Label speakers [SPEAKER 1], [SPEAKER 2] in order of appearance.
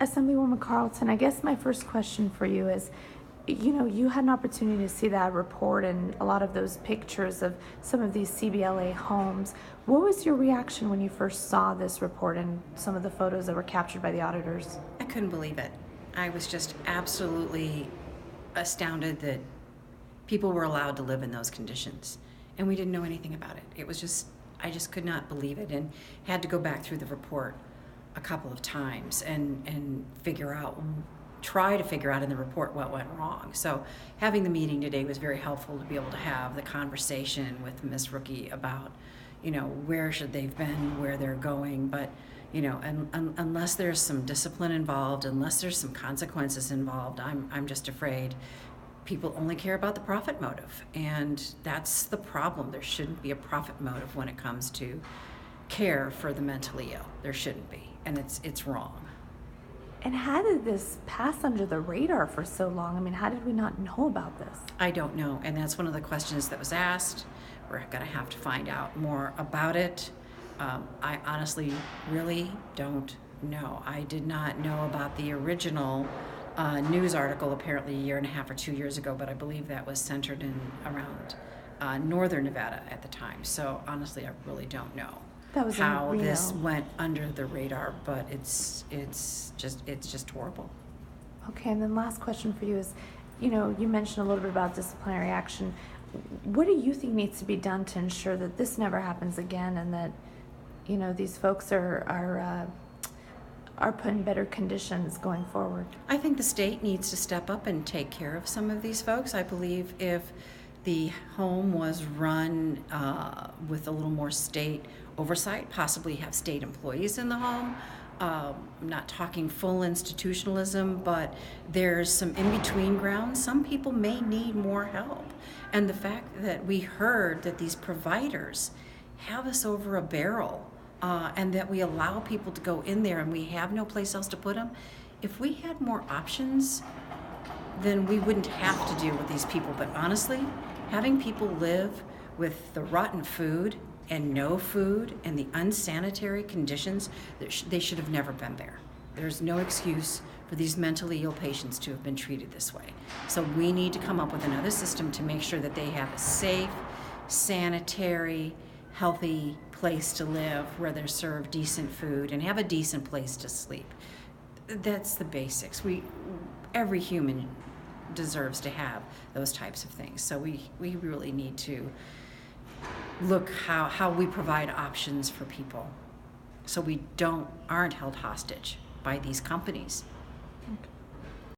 [SPEAKER 1] Assemblywoman Carlton, I guess my first question for you is, you had an opportunity to see that report and a lot of those pictures of some of these CBLA homes. What was your reaction when you first saw this report and some of the photos that were captured by the auditors?
[SPEAKER 2] I couldn't believe it. I was just absolutely astounded that people were allowed to live in those conditions, and we didn't know anything about it. I just could not believe it, and had to go back through the report a couple of times and try to figure out in the report what went wrong. So having the meeting today was very helpful to be able to have the conversation with Ms. Rookie about, where should they've been, where they're going, but unless there's some discipline involved, unless there's some consequences involved, I'm just afraid people only care about the profit motive, and that's the problem. There shouldn't be a profit motive when it comes to care for the mentally ill. There shouldn't be, and it's wrong.
[SPEAKER 1] And how did this pass under the radar for so long? I mean, how did we not know about this?
[SPEAKER 2] I don't know, and that's one of the questions that was asked. We're going to have to find out more about it. I honestly really don't know. I did not know about the original news article apparently a year and a half or 2 years ago, but I believe that was centered in around northern Nevada at the time. So honestly, I really don't know how this went under the radar, but it's just horrible.
[SPEAKER 1] Okay, and then last question for you is, you mentioned a little bit about disciplinary action. What do you think needs to be done to ensure that this never happens again, and that these folks are put in better conditions going forward?
[SPEAKER 2] I think the state needs to step up and take care of some of these folks. I believe if the home was run with a little more state oversight, possibly have state employees in the home. I'm not talking full institutionalism, but there's some in-between ground. Some people may need more help. And the fact that we heard that these providers have us over a barrel, and that we allow people to go in there and we have no place else to put them, if we had more options, then we wouldn't have to deal with these people. But honestly, having people live with the rotten food and no food and the unsanitary conditions, they should have never been there. There's no excuse for these mentally ill patients to have been treated this way. So we need to come up with another system to make sure that they have a safe, sanitary, healthy place to live where they're served decent food and have a decent place to sleep. That's the basics. Every human deserves to have those types of things. So we really need to look how we provide options for people so we aren't held hostage by these companies.